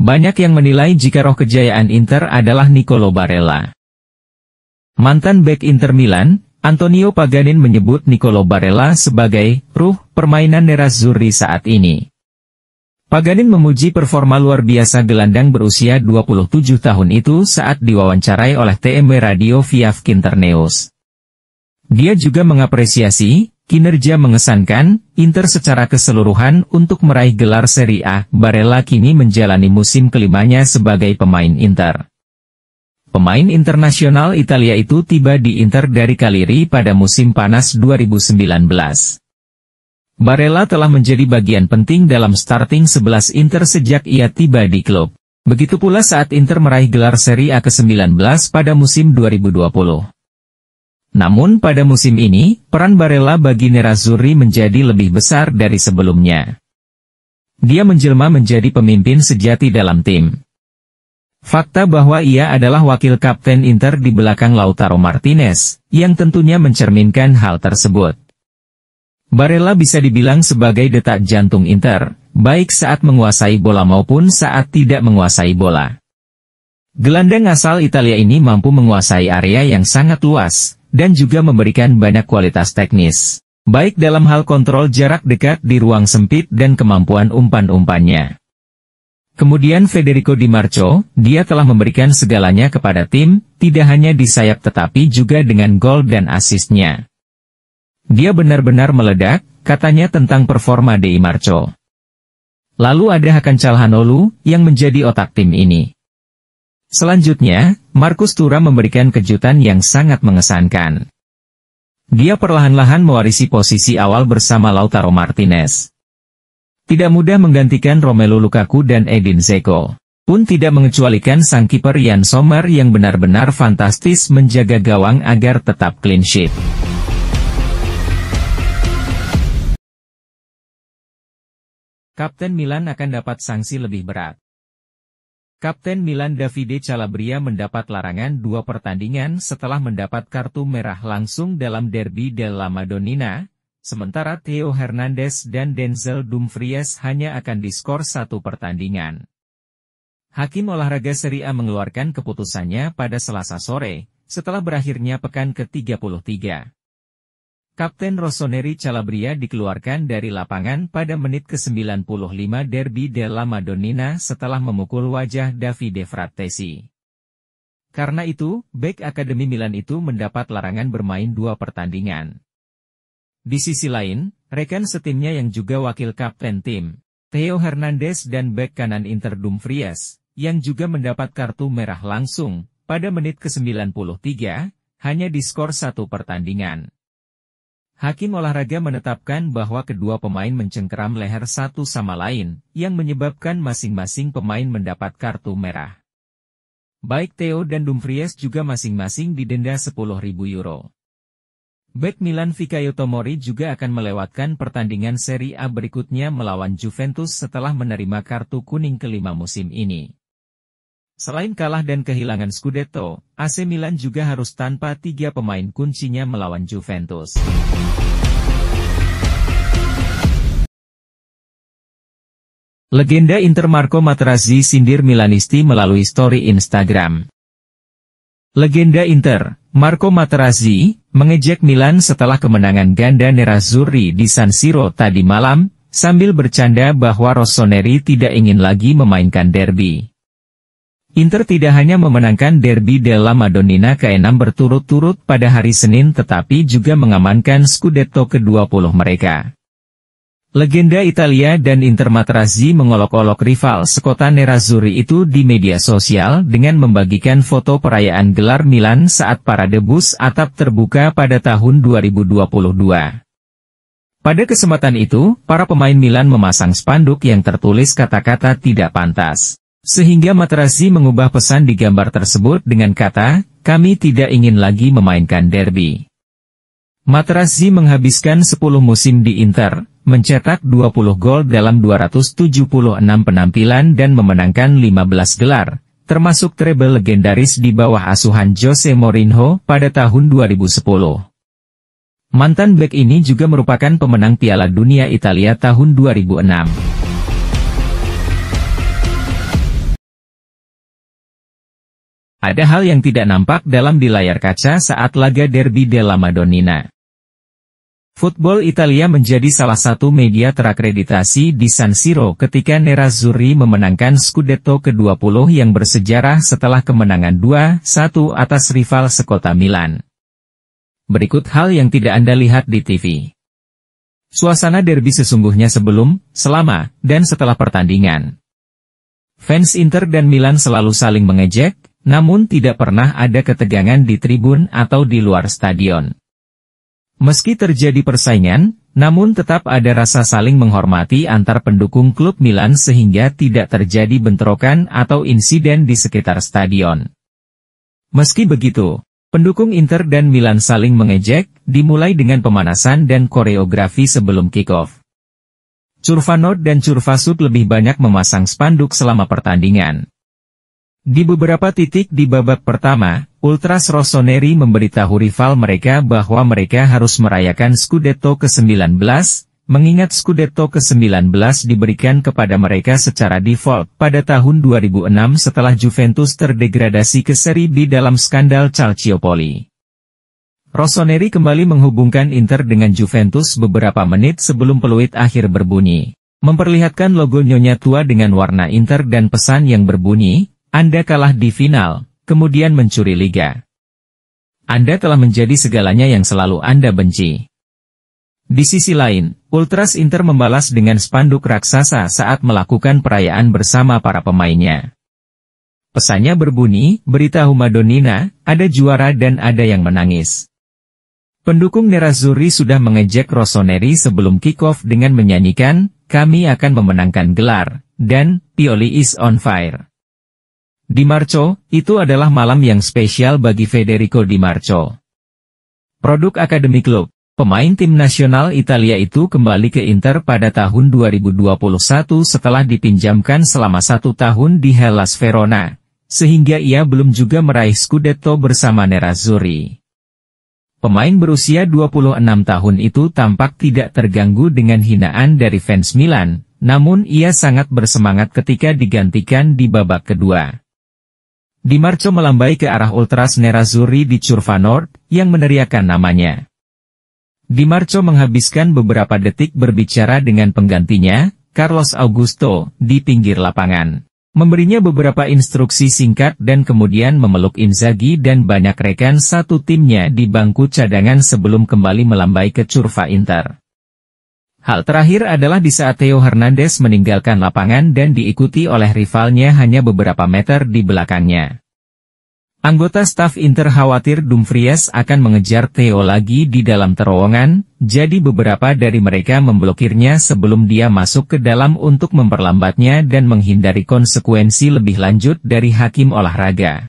Banyak yang menilai jika roh kejayaan Inter adalah Nicolo Barella. Mantan bek Inter Milan, Antonio Paganin menyebut Nicolo Barella sebagai ruh permainan nerazzurri saat ini. Paganin memuji performa luar biasa gelandang berusia 27 tahun itu saat diwawancarai oleh TMW Radio via Kinternews. Dia juga mengapresiasi kinerja mengesankan Inter secara keseluruhan untuk meraih gelar Serie A. Barella kini menjalani musim kelimanya sebagai pemain Inter. Pemain internasional Italia itu tiba di Inter dari Cagliari pada musim panas 2019. Barella telah menjadi bagian penting dalam starting 11 Inter sejak ia tiba di klub. Begitu pula saat Inter meraih gelar Serie A ke-19 pada musim 2020. Namun pada musim ini, peran Barella bagi nerazzurri menjadi lebih besar dari sebelumnya. Dia menjelma menjadi pemimpin sejati dalam tim. Fakta bahwa ia adalah wakil kapten Inter di belakang Lautaro Martinez, yang tentunya mencerminkan hal tersebut. Barella bisa dibilang sebagai detak jantung Inter, baik saat menguasai bola maupun saat tidak menguasai bola. Gelandang asal Italia ini mampu menguasai area yang sangat luas, dan juga memberikan banyak kualitas teknis, baik dalam hal kontrol jarak dekat di ruang sempit dan kemampuan umpan-umpannya. Kemudian Federico Di Marco, dia telah memberikan segalanya kepada tim, tidak hanya di sayap tetapi juga dengan gol dan asisnya. Dia benar-benar meledak, katanya tentang performa Di Marco. Lalu ada Hakan Calhanoglu, yang menjadi otak tim ini. Selanjutnya, Marcus Thuram memberikan kejutan yang sangat mengesankan. Dia perlahan-lahan mewarisi posisi awal bersama Lautaro Martinez. Tidak mudah menggantikan Romelu Lukaku dan Edin Dzeko. Pun tidak mengecualikan sang kiper Yann Sommer yang benar-benar fantastis menjaga gawang agar tetap clean sheet. Kapten Milan akan dapat sanksi lebih berat. Kapten Milan Davide Calabria mendapat larangan 2 pertandingan setelah mendapat kartu merah langsung dalam Derby della Madonnina, sementara Theo Hernandez dan Denzel Dumfries hanya akan diskor 1 pertandingan. Hakim olahraga Serie A mengeluarkan keputusannya pada Selasa sore, setelah berakhirnya pekan ke-33. Kapten Rossoneri Calabria dikeluarkan dari lapangan pada menit ke-95 Derby della Madonnina setelah memukul wajah Davide Frattesi. Karena itu, bek Akademi Milan itu mendapat larangan bermain 2 pertandingan. Di sisi lain, rekan setimnya yang juga wakil kapten tim, Theo Hernandez dan bek kanan Inter Dumfries, yang juga mendapat kartu merah langsung, pada menit ke-93, hanya diskor 1 pertandingan. Hakim olahraga menetapkan bahwa kedua pemain mencengkeram leher satu sama lain, yang menyebabkan masing-masing pemain mendapat kartu merah. Baik Theo dan Dumfries juga masing-masing didenda 10.000 euro. Bek Milan Fikayo Tomori juga akan melewatkan pertandingan Serie A berikutnya melawan Juventus setelah menerima kartu kuning kelima musim ini. Selain kalah dan kehilangan Scudetto, AC Milan juga harus tanpa 3 pemain kuncinya melawan Juventus. Legenda Inter Marco Materazzi sindir Milanisti melalui story Instagram. Legenda Inter, Marco Materazzi, mengejek Milan setelah kemenangan ganda nerazzurri di San Siro tadi malam, sambil bercanda bahwa Rossoneri tidak ingin lagi memainkan derby. Inter tidak hanya memenangkan Derby della Madonnina ke-6 berturut-turut pada hari Senin tetapi juga mengamankan Scudetto ke-20 mereka. Legenda Italia dan Inter Materazzi mengolok-olok rival sekota nerazzurri itu di media sosial dengan membagikan foto perayaan gelar Milan saat parade bus atap terbuka pada tahun 2022. Pada kesempatan itu, para pemain Milan memasang spanduk yang tertulis kata-kata tidak pantas. Sehingga Materazzi mengubah pesan di gambar tersebut dengan kata, "Kami tidak ingin lagi memainkan derby." Materazzi menghabiskan 10 musim di Inter, mencetak 20 gol dalam 276 penampilan dan memenangkan 15 gelar, termasuk treble legendaris di bawah asuhan Jose Mourinho pada tahun 2010. Mantan bek ini juga merupakan pemenang Piala Dunia Italia tahun 2006. Ada hal yang tidak nampak dalam di layar kaca saat laga Derby della Madonnina. Football Italia menjadi salah satu media terakreditasi di San Siro ketika Nerazzurri memenangkan Scudetto ke-20 yang bersejarah setelah kemenangan 2-1 atas rival sekota Milan. Berikut hal yang tidak Anda lihat di TV. Suasana derby sesungguhnya sebelum, selama, dan setelah pertandingan. Fans Inter dan Milan selalu saling mengejek, namun tidak pernah ada ketegangan di tribun atau di luar stadion. Meski terjadi persaingan, namun tetap ada rasa saling menghormati antar pendukung klub Milan sehingga tidak terjadi bentrokan atau insiden di sekitar stadion. Meski begitu, pendukung Inter dan Milan saling mengejek, dimulai dengan pemanasan dan koreografi sebelum kick-off. Curva Nord dan Curva Sud lebih banyak memasang spanduk selama pertandingan. Di beberapa titik di babak pertama, Ultras Rossoneri memberitahu rival mereka bahwa mereka harus merayakan Scudetto ke-19, mengingat Scudetto ke-19 diberikan kepada mereka secara default pada tahun 2006 setelah Juventus terdegradasi ke Serie B dalam skandal Calciopoli. Rossoneri kembali menghubungkan Inter dengan Juventus beberapa menit sebelum peluit akhir berbunyi, memperlihatkan logo Nyonya Tua dengan warna Inter dan pesan yang berbunyi, Anda kalah di final, kemudian mencuri liga. Anda telah menjadi segalanya yang selalu Anda benci. Di sisi lain, Ultras Inter membalas dengan spanduk raksasa saat melakukan perayaan bersama para pemainnya. Pesannya berbunyi, beritahu Madonnina, ada juara dan ada yang menangis. Pendukung Nerazzurri sudah mengejek Rossoneri sebelum kick-off dengan menyanyikan, kami akan memenangkan gelar, dan, Pioli is on fire. Di Marco, itu adalah malam yang spesial bagi Federico Di Marco. Produk Akademi Klub, pemain tim nasional Italia itu kembali ke Inter pada tahun 2021 setelah dipinjamkan selama 1 tahun di Hellas Verona, sehingga ia belum juga meraih Scudetto bersama Nerazzurri. Pemain berusia 26 tahun itu tampak tidak terganggu dengan hinaan dari fans Milan, namun ia sangat bersemangat ketika digantikan di babak kedua. Di Marco melambai ke arah Ultras Nerazzurri di Curva Nord, yang meneriakkan namanya. Di Marco menghabiskan beberapa detik berbicara dengan penggantinya, Carlos Augusto, di pinggir lapangan. Memberinya beberapa instruksi singkat dan kemudian memeluk Inzaghi dan banyak rekan satu timnya di bangku cadangan sebelum kembali melambai ke Curva Inter. Hal terakhir adalah di saat Theo Hernandez meninggalkan lapangan dan diikuti oleh rivalnya hanya beberapa meter di belakangnya. Anggota staf Inter khawatir Dumfries akan mengejar Theo lagi di dalam terowongan, jadi beberapa dari mereka memblokirnya sebelum dia masuk ke dalam untuk memperlambatnya dan menghindari konsekuensi lebih lanjut dari hakim olahraga.